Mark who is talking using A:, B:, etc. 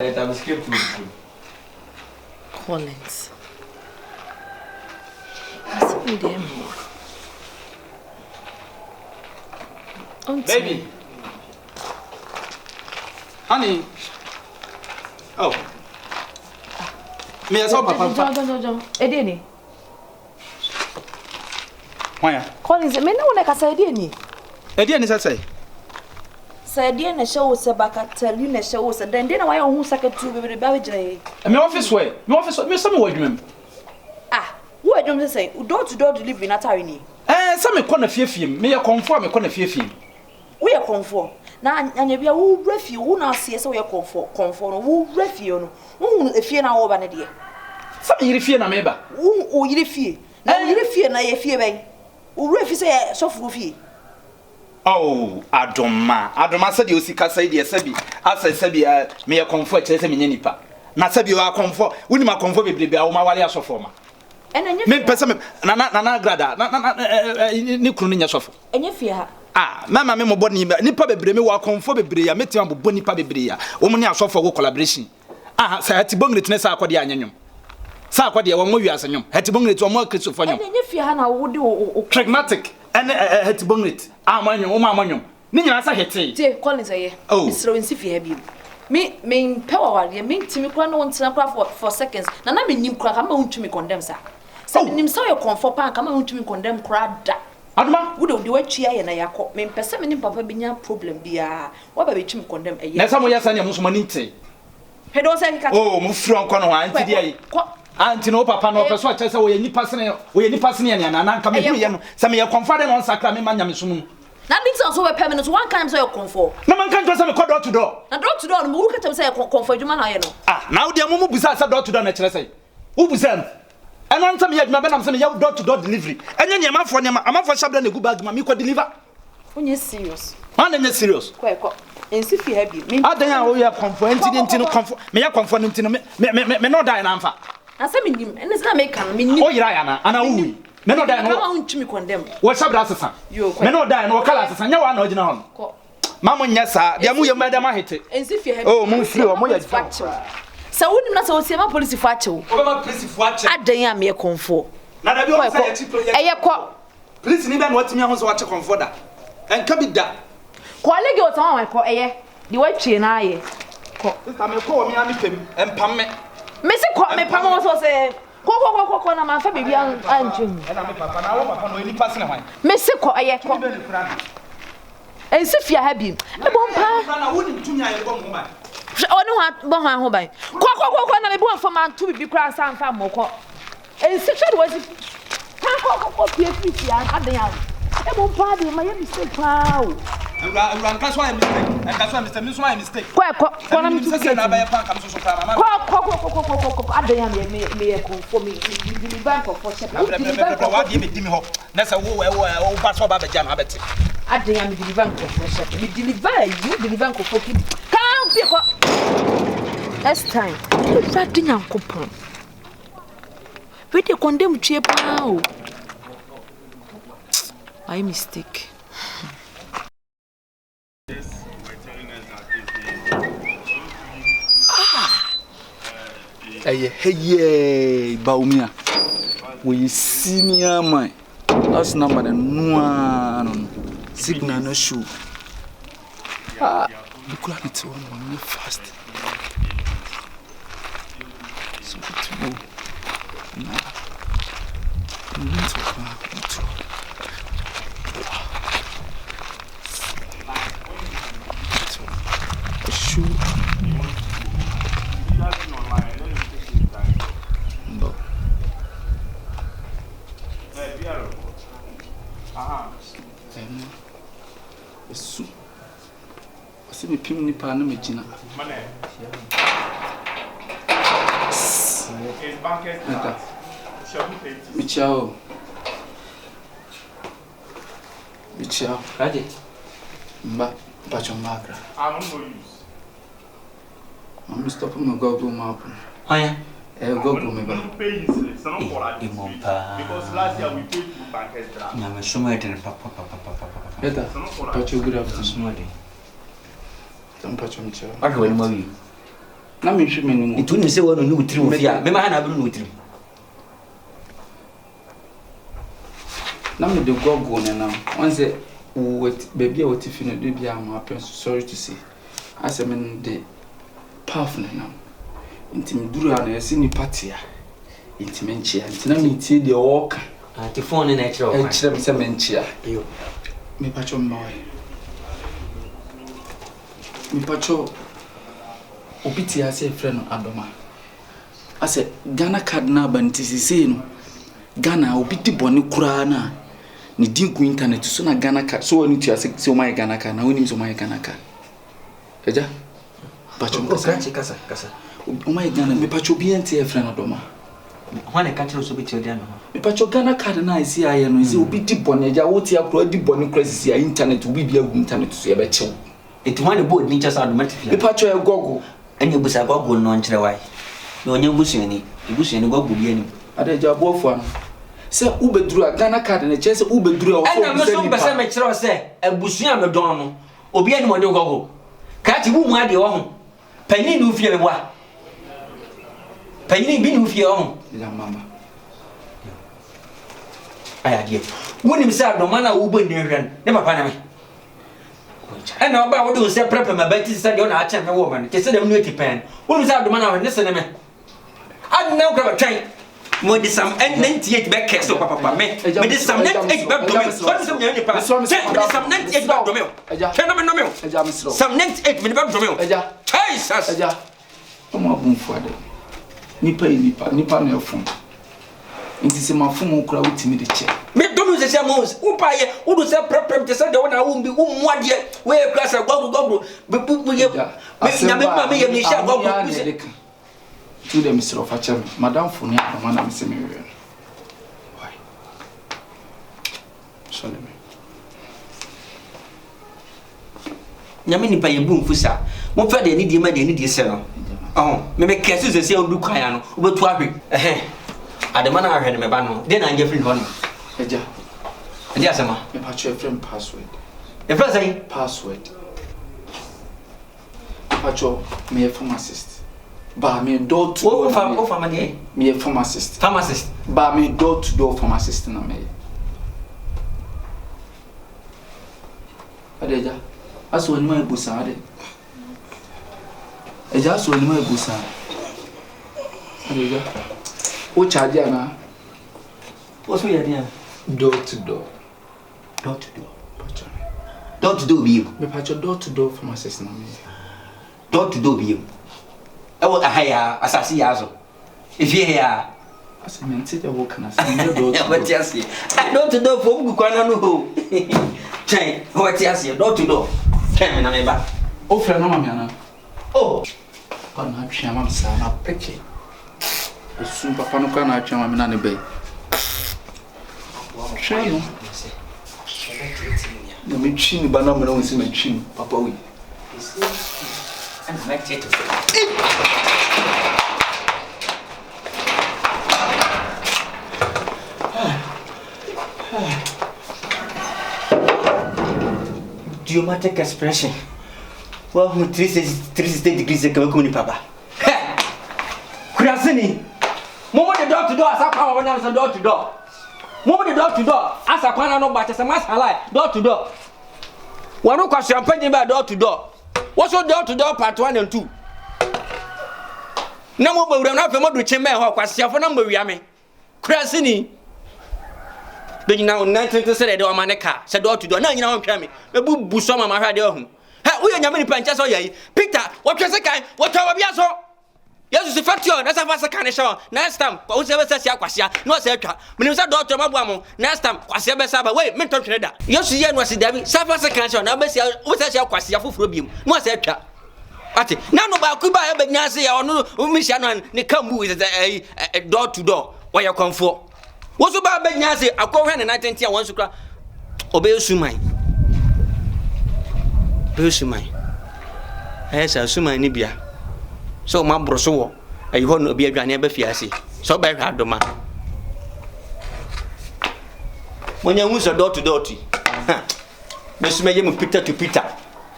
A: I'm scared to
B: Collins. What's with them?
C: Baby. Honey. Oh. Me as papa.
B: John. Edeni.
C: Why?
B: Collins, me no na kasa edeni.
C: Edeni say.
B: Say edeni show se baka tell you na show se then na why ohun sakatu be ba gire.
C: Me office way. Me some way dwem.
B: Ah, wo adwum say door to door delivery na tare ni.
C: Some me kɔ na fiefiem. Me ye konfo me kɔ na fiefiem.
B: Wo ye konfo. Na anya bia wo refie wo na ase se wo ye konfo no wo refie no. Wo efie na wo ba ne de.
C: Some yiri fie na me ba.
B: Wo yiri fie. Na yiri fie na ye fie ben. Wo refie se ye sofo fie.
C: Oh, Adoma said you see kasa dey sabi. Asa sabi me ye konfo a kire se me nya nipa. Na sabi wa konfo, woni ma konfo bebrebe a wo ma wale asofo ma. Me pese me na grada na ni kunu nya sofo.
B: Enye fie ha.
C: Mama me mobo nipa bebre me wa konfo bebre ya metia bobo nipa bebre ya. Wo mo ne asofo go collaboration. Sa hati bongret ne sa akode anyanyum. Sa akode wo mo wiase nyum. Hati bongret wo mo Christopher nyum.
B: Enye fie ha na wo de
C: pragmatic ene hati bongret. Amanyum wo ma amanyum. Ni nyina sa hete.
B: Tie Collins aye. Misro nsi fie ha bi. Me power wale me ntimi kura no ntina kura for seconds. Na me nim kura ka ma untumi condemn sa. Sa nim sa ye comfort pan ka ma untumi condemn kura da.
C: Aduma
B: wo de watchia ye na yakọ me mpese me nim papa binya problem bia wo ba betumi condemn eye.
C: Na sa mo yesa ne mo so mani nte.
B: He don say ka.
C: Oh, mo furu anko no anti dia yi. Anti no papa no person a chese wo ye nipa sene ne na nka me hu ye no. Sa me ye comfort dem on sakra me manya me so mu.
B: Na this so we pay me no so one time say you comfort.
C: Na man kan to say me call door to door.
B: Na door to door no mo ka say comfort juma na ye no.
C: Na wo dia mo busa say door to door na kire say. Wo busa and one time you had my benam say you door to door delivery. And then amafo shabda na gu bag ma me ko deliver.
B: Onye serious.
C: Man dey serious.
B: Kweko. Ensi fi ha bi. Me
C: adan a wo ya comfort ntino comfort. Me ya comfort ntino me no die na amfa.
B: Na say me nim. Ene say me kan me nim.
C: O yira ya na ana wuwi. Me no die no.
B: Kama untumi condemn.
C: Wo shabda asesa. Me no die no wo kala asesa nya wa na ogina ho.
B: Ko.
C: Mama nya sa. Dia mu ye madam ahete.
B: Ensi fi ha bi.
C: Oh, mu free o mo ya
B: sa wonim na sa o siema police fo achew
C: obema police fo achew
B: adan ya me konfo
C: na da bi o say ya project
B: eye ko
C: police ni be na watimi ahun so wache konfo da enka bi da
B: colleague o tan wa ko eye di wa twie na aye ko
C: sister me ko o mi ami pem empam
B: me se ko me pam o so se ko na ma fa bebi anjum
C: e na me papa na wo papa no eni pass na hwan
B: me se ko eye ko ensi fia ha bi e bom pa
C: na wo ni tumi aye bom ho ba
B: oni ho bo ho ban ko na me bo fo man to bi kra san fa mo ko ensi hwe de wasi ko pf ya adan ya e bom pa de ma ye mistake pa o
C: Ura nka so ay mistake. Nka so ay mistake. Mi so ay mistake.
B: Ko na mi tu
C: se na ba ye pan kam so pa mama.
B: Ko adan ya me conform me di bank for check.
C: Wa di me ho. Na se wo ba so ba be jam abeti.
B: Adan ya me di bank for check. Me deliver you deliver ko for kid. Kan bi ko. Next time. Fa di nyankopon. We dey condemn tue pa o. My mistake.
D: Hey, Baumia. We senior man. Us number the no signal no show. Look at it one fast. So to go. Me pim ni pa na me gina mane is banket Michao
A: Raje
D: mba magra
E: I'm no use
D: I'm stop me Google map
A: aya
D: Google me ba
E: pay is so no for that because last year we paid to banket draft
A: na me so my ten papa
D: Eta pacho good afternoon
A: small day
D: Don't patch me chair.
A: What will you?
D: Na me hwe me no mu.
F: Itu ni se wono ni wutiri wo fia. Me ma ha na abru ni wutiri.
D: Na me de gogo ne na. Once what baby what if no do bia am happen sorry to say. Ase me de path ne na. Nti me duru ana yesi ni party a. Nti me nchia. Nti na me tie de oka.
F: Ati phone na ekira o.
D: Ekira me se me nchia.
F: Yo.
D: Me pacho mbawe. Me pacho obiti ase friend Adoma. Ase Ghana card na ba ntisisi no. Ghana obiti boni kura na. Ni dinku internet so na Ghana card so woni tu ase so my Ghana card na woni so my Ghana card. Eja. Pacho
F: kasa.
D: O my Ghana me pacho bi ente friend Adoma.
F: Hwane ka tiro so bi tio dia no.
D: Me pacho Ghana card na isi aye no isi obiti boni eja woti akro di boni kura sisi internet obi bia internet so ye be chew.
F: Eti hwane board ni chasa automatic.
D: Me pacho e gogo.
F: Anya busa gogo no nkyere wai. Na onye busuani gogo bi ani.
D: Adeja bofu an. Se ubeduru a Ghana card na chese ubeduru a
F: ena me so bese me kyerɛ sɛ abusua me dɔn no obi ani mo de gogo. Ka ti bu mu ade wo ho. Panyin no fie me boa. Panyin bi no fie wo ho.
D: Ya mama.
F: Aya die. Wonim sɛ adoma na wo bo ndi hwɛ ne papa na me. Ena oba wo de wo sɛ prepare ma bati sɛ de wo na akyɛ me wo ma no. Ke sɛ de mu eti pen. Wonim sɛ adoma na wo ne sɛ ne me. Adna wo kra twɛn. Mo de sam en 98 back case papa me de sam 98 back do me so de sam nyane pa de sam 98 back do me kena me no me
D: Eja misro
F: sam 98 me back do me
D: Eja
F: Jesus
D: Eja o mo abunfu ade nipa na efun nti se mafun kura wutimi de che
F: me do me se mo wo pa ye wo do se prepare te se de wo na wo mbi wo mu ade we kura se gogo bu ye me nyame ma me ye me sha gogo
D: to them Mr. Ofachem, Madame Funia, the man I'm saying. Why? Sorry me.
F: Nyame nipa ye bu mfusa. Mo fa de ni die ma de ni die se no. Me kese se se odu kwan ya no. Obetu ahwe. Adema na ahwe ne me ba no. De na anje free no.
D: Eja.
F: Eja asema.
D: Me patch your friend password.
F: E fa say
D: Password. Patch me a pharmacist. Ba me door to door.
F: Wo fa ma de.
D: Me a pharmacist.
F: Pharmacist.
D: Ba me door to door pharmacist na me. Adeja. Aso ni ma ebusa ade. Eja aso ni ma ebusa. Adeja. O charge ana.
F: Wo so ya dia.
D: Door to door.
F: Door to door. Door to door bi.
D: Me patch door to door pharmacist na me.
F: Door to door bi. Ewo ahaya asasi yazo. Ifie ya.
D: Asa me nti de wo kana se me door to door.
F: What you say? Door to door for ku kwana no ho. Chai, what you say? Door to door. Ken na me ba.
D: O fra na mama ana.
F: Oh.
D: Kwa na atwa mama sa na peke. Esu papa no kwa na atwa mama na ne bai. Hwɛ no. Na me twi ni ba na me na wonsi me twi papa wi.
F: And like it. Idiomatic expression. Well, 360 degrees of Kamukuni Papa. Kurasini. Momo the door to door, as I power when I'm door to door. Momo the door to door, as I pan no but as a mass ally, door to door. One of us champagne by door to door. What's your door to door part 1 and 2? No more than half a model chamber or Quasia for number Yame. Kurasini. But now 19 said door maneka, said door to door. Now you know, Cammy. The boo busoma my radio home. We are many punches or ye. Peter, what was the kind? What our biaso? Yes, it's a fact. That's a fast kind of show. Next time, whatever says Yaquasia, no sector. When was a daughter of Mabamo, next time, Quasia Besaba, wait, mental trader. Yes, you was the David, Safas cancer, now Bessia, what says Yaquasia for Rubium, no sector. Ati, none about Kuba, but Nancy or no, Mishan, Nikambu is a door to door. Where you come for? What's about Benyazi? I call her and I think I want to cry. Obey Sumai. Sumai. Yes, I assume I nibia. So, my broso, I want to be a granny befiasi. So, by Radoma. When you use a door to door, Miss Mayhem Peter to Peter.